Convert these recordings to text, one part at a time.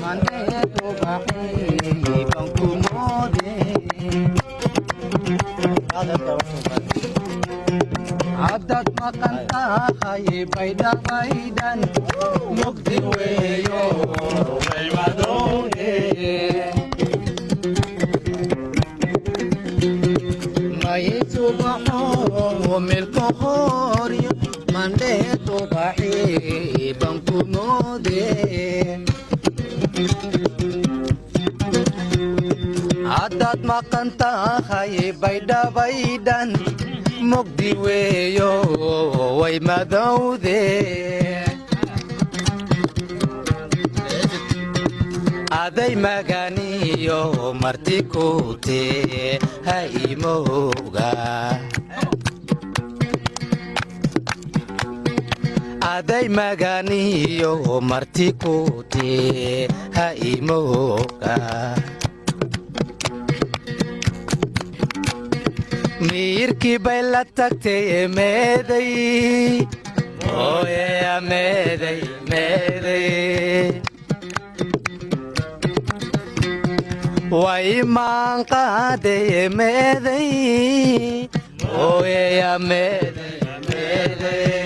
mane to bahi bangku mode adat makan tahay bayda baydan mukti weyo way madone may subaho milko horiyo mande to bahi bangku mode adat makan tahay bayda baydan mugdi weeyo way madowde aday maganiyo marti kute ha imoga aday maganiyo marti kute ha imoga miirkii bay la tagtay meeday oye meeday meeday way maan qaaday meeday oye meeday meeday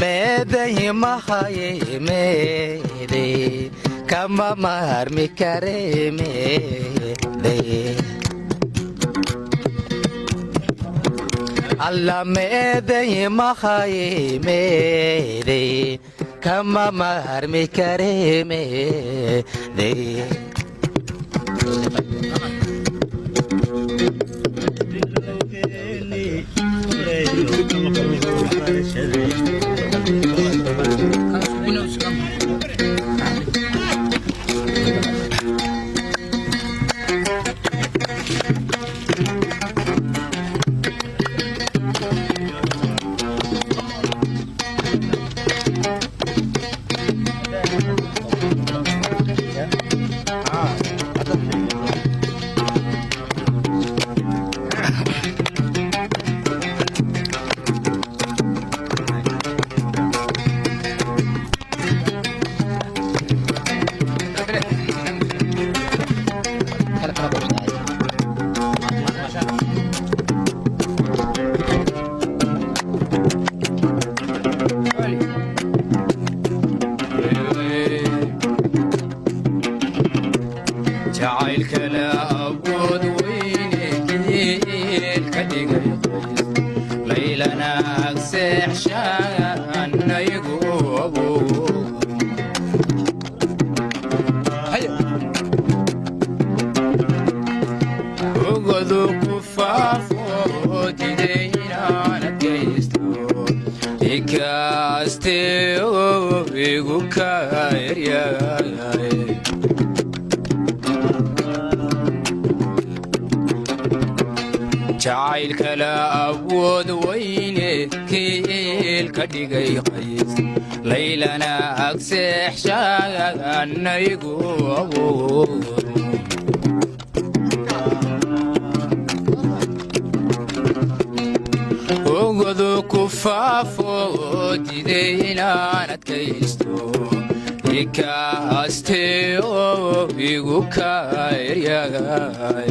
meeday mahaye meeday kama marmi kare meeday alla meeday mahaye meeday kama marmi kare meeday جعل كلا أبود ويني كيل كديجي قيس ليلنا أكسح شان يقول وقذو كفافو جدينا نتكيستو يكاستيو يقوكاير يا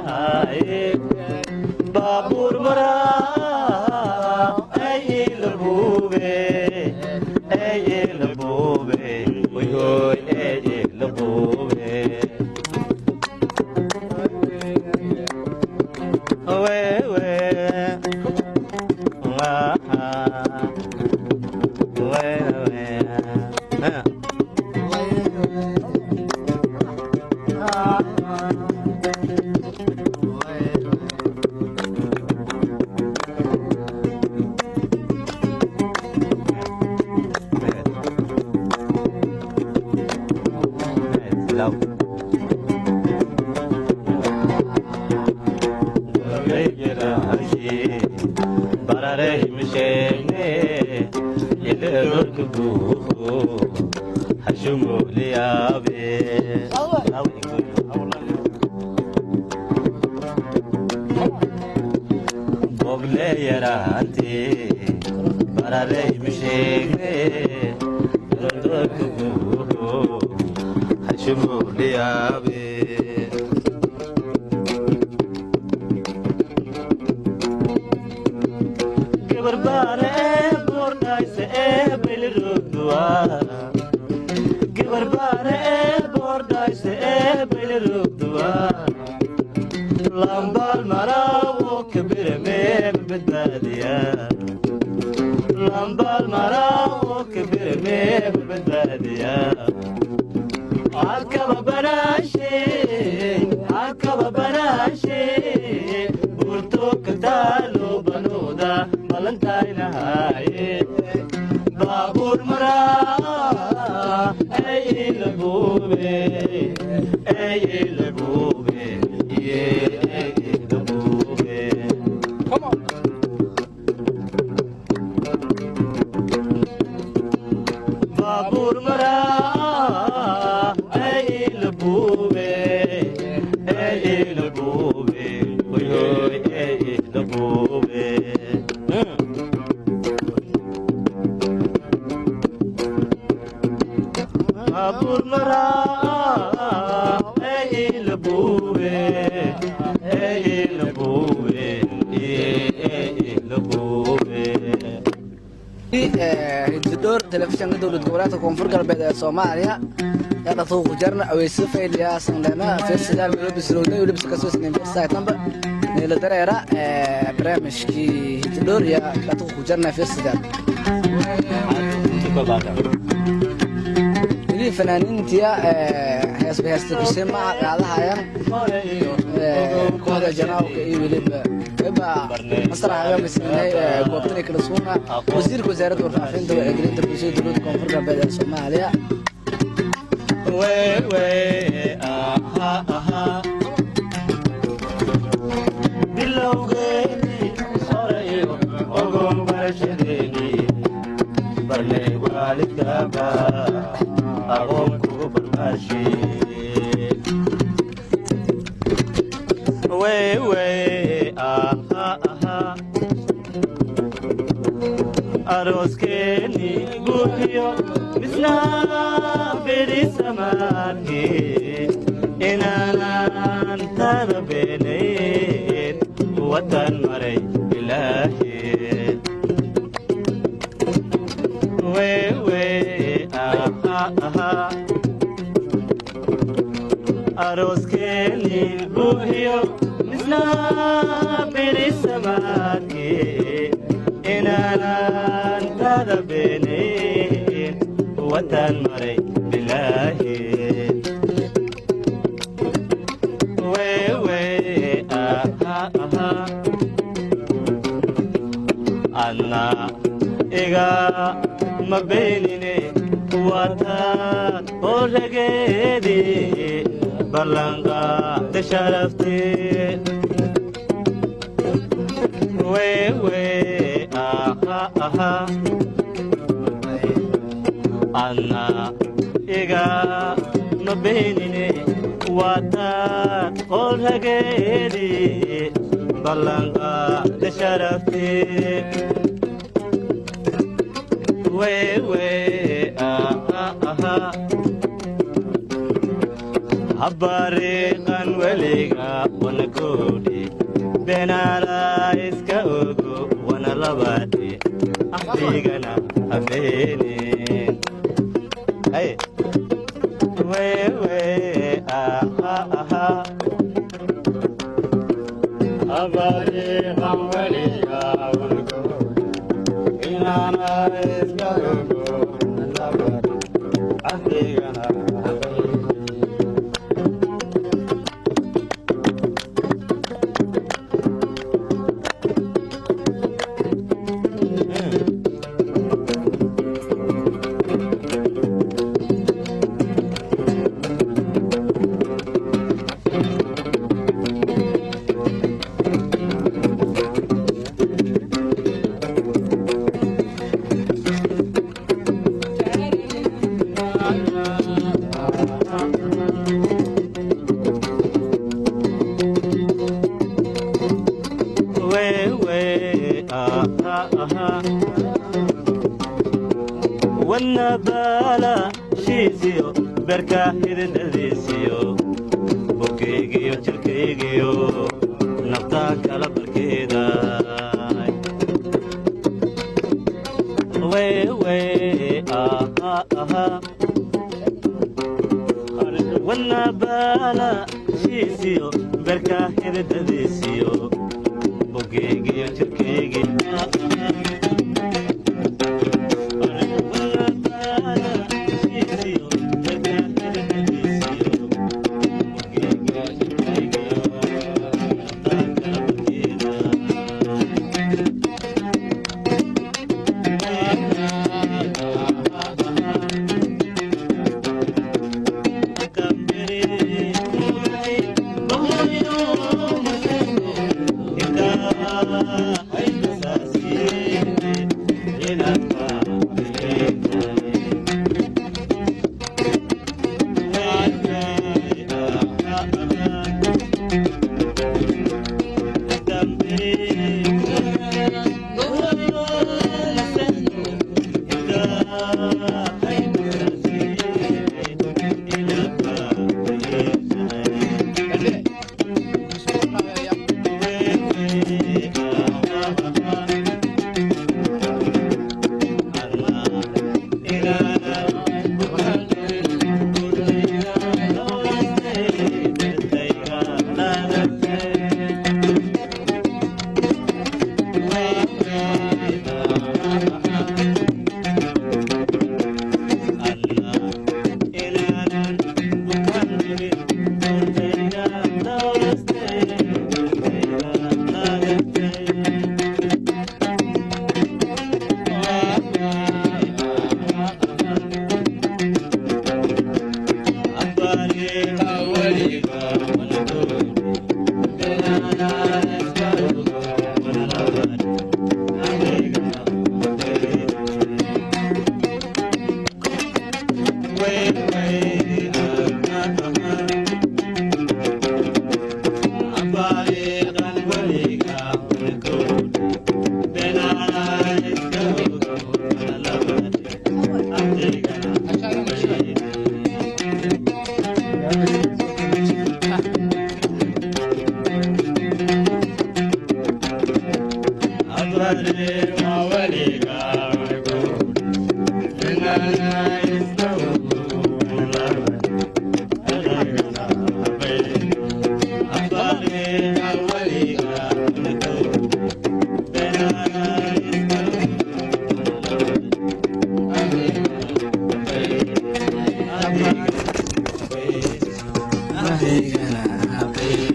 نهاي بابور مرا أي لبوبي أي لبوبي ويوي أي لبوبي وي وي telefishanka dowlad goboleedka koonfur galbeed ee Soomaaliya yaa dhaqo jarna aweyso faylaya sanadana festival bilowday waliba ka soo sameeyay website-namba neela dareera barnaamijkii hiddoor yaa dhaqo jarna festival wali fanaaniintiya heesta ku sema qaadahayaan kooda janaalka iyo waliba masraxa misnay goobtani kala suuna wasiirka wasaaradda warfaafinta ee gelinta bulshada dowladda koonfur galbeed ee Soomaaliya bilowgeeni horeyo ogon barashadeeni barnay waalidkaaba aqoon kugu barbaashee aroskeeni buuxiyo misnaa berisamaadke inaanan tada beenayn watan maray ilaahe aroskeeni buuxiyo misnaa berisamaadke inaanan tada beenayn watan maray bilaahi anna iga ma beenine watan orageedi ballanqaada sharaftee anna iga ma beenine watan orageedi ballanqaada sharaftee habariiqan weliga wana koodhi beenaala iska ogo wana labaadhe axdigana habeenin habariiqan weliga wana koodhi beenaala iska ogo wana labaadhe axdigana والنبالة شيزيو بركة هيدناديسيو بوكيجيو تركيجيو نبتاك على بركيدا وي والنبالة شيزيو بركة هيدناديسيو بوكيجيو تركيجيو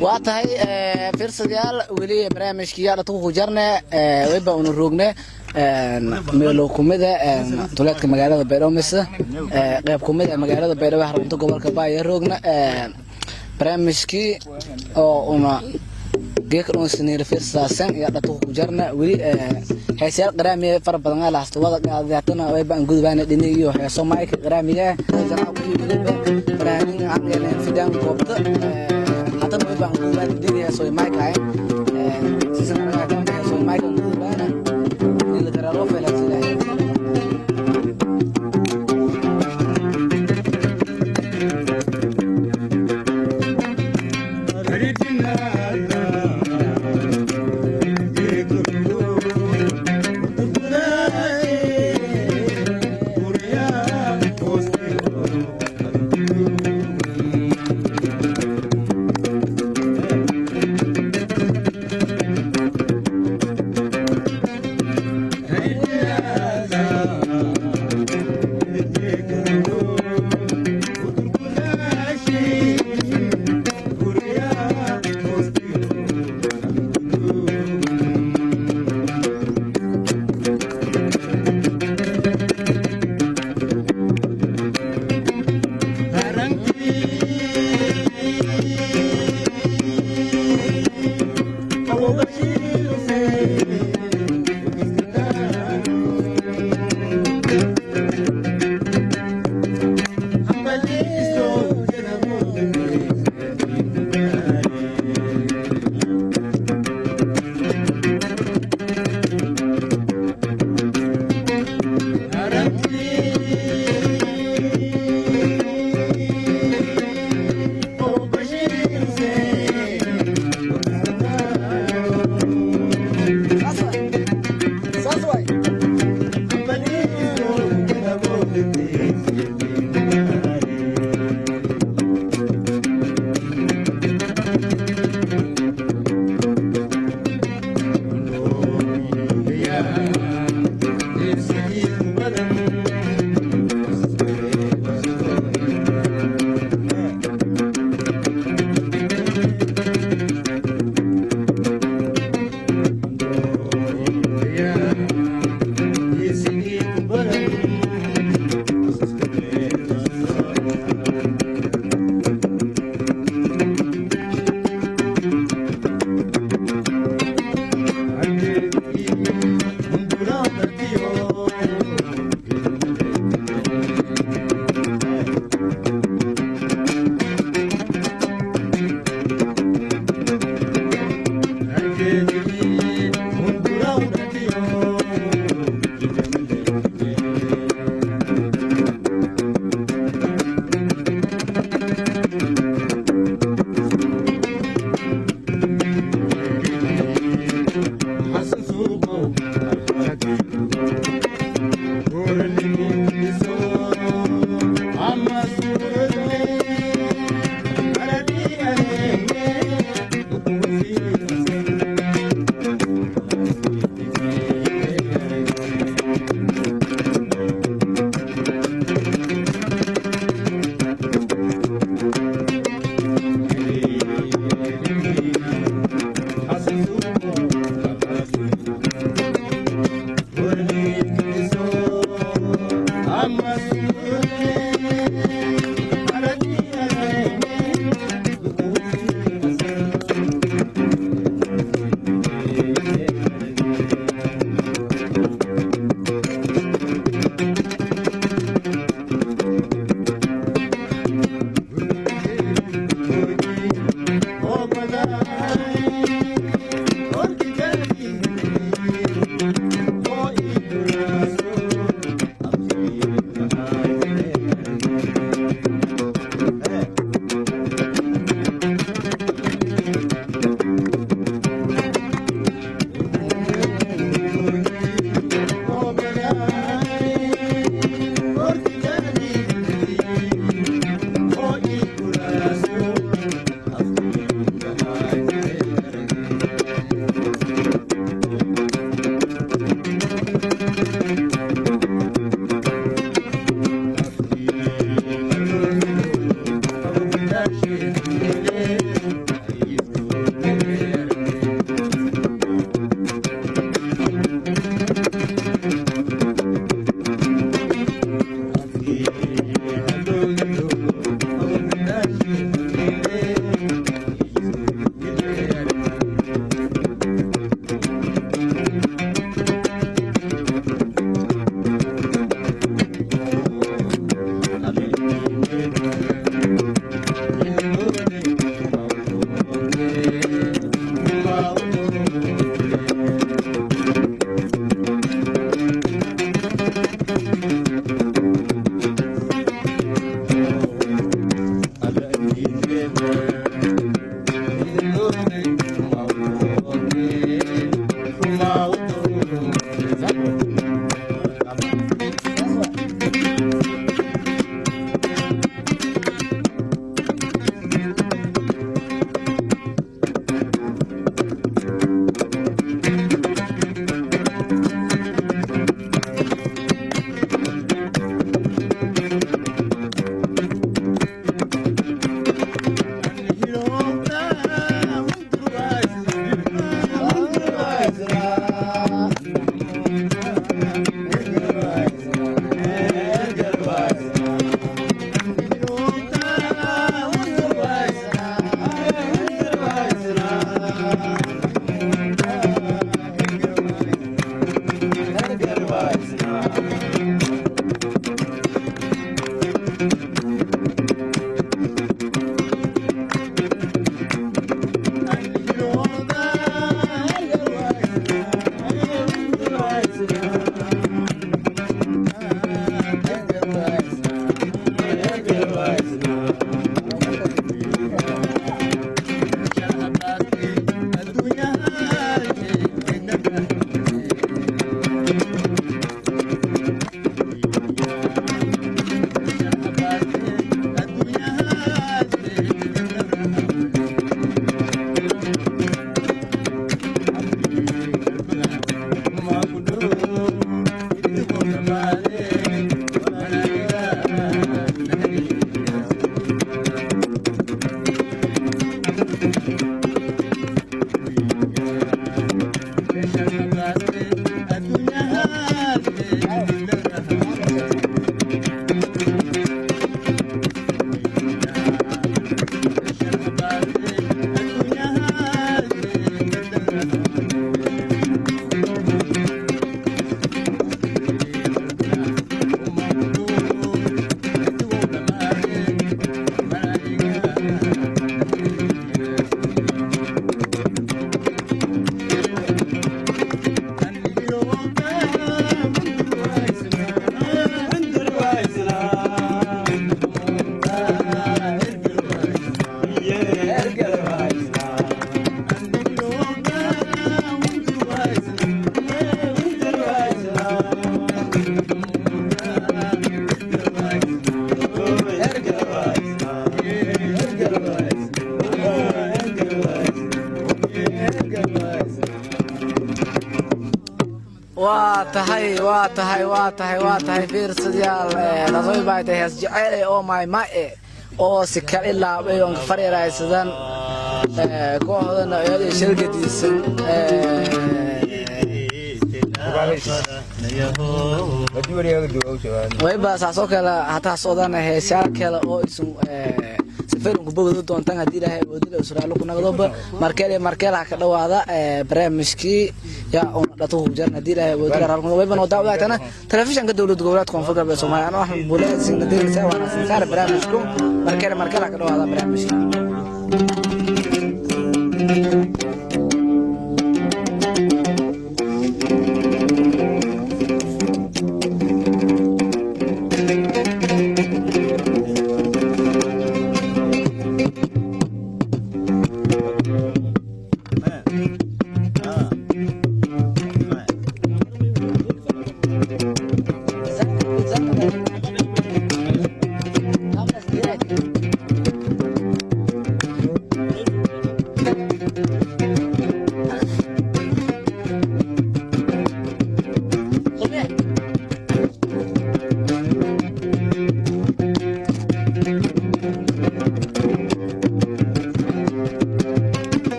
واتهاي فرصديال ولي برنامجكي يا دتو جرنا ويبا ونو روغنا meelo kumida duleedka magaalada Beeromis qayb kumida magaalada Beerowe xarunta gobolka Baayo roogna barnaamijkii oo una geekroon sinir firsaasan ya dadku ku jarna wali heesal qaraamiye far badan la hasto wada qaadaytana way baan gudbaan dhiniyo heeso maayka qaraamiye jana ku yimid barnaamij aan fidaan goobta hada way baan gudbaan dhiniyo heeso maayka sisan anaga heeso maayka gudbaan اللي ترى في الأسئلة tahay fiirsadayaal lasoo baaytay hees jecel oo maay oo si kale ilaabay oo fariiraysadan kooxdana ay shirkadiisan way baa saasoo kale hataa soodana heesaar kale oo isu safarku bogdo doontan hadii ilaahay wadada usraalo ku nagdoba markale ka dhawaada barnaamijkii yaa oo dhato ku jarna hadii ilaahay wadada halkan way baan daawadaatana telefishinka dawladda gobolka koonfur galbeed Soomaaliya oo waxaan buuleed sinna deegaanka waana saar barnaamijku markale ka dhawaada barnaamijka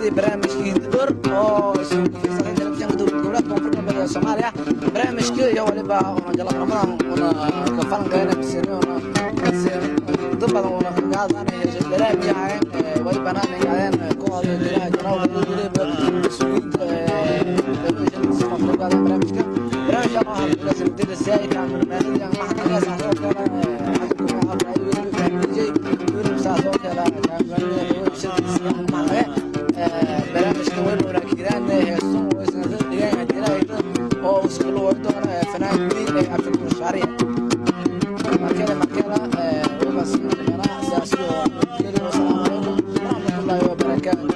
gabagabadii barnaamijkii dor oo isufiirsaday telefishanka dowlad koonfurta galbeed ee Soomaaliya barnaamijkii iyo waliba oo jala ramadan oo ka falan gaana bisirno dad badan oo ka qaadanaya barnaamijyada way banaanayeen kooxda jiraha janaawada waliba suuqyada barnaamijka waxa la sameeyay saayid aan barnaamijyada maxkamada saxo barnaamijka weyn oo raakiraan heeso oo isna deegaanka dilaayda oo isku loo doona fanaaniin ay afku shaariya markale waxa sinana saasiyo kale oo salaam rahmatullahi wa barakatuh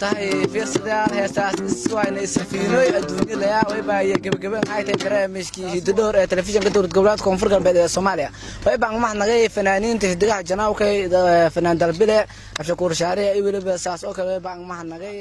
tahay fiirsadaan heestaas iswayna isfiinoy adduunyada yaa wayba iyo gabagaban ay tahay barnaamijkii hididhoor ee telefishinka dowlad goboleedka koonfur galbeed ee Soomaaliya wayba mahadnaqay fanaaniinta hidigaha janaawka fanaan dalbile Abshakuur Shaariye iyo waliba saas oo kale wayba mahadnaqay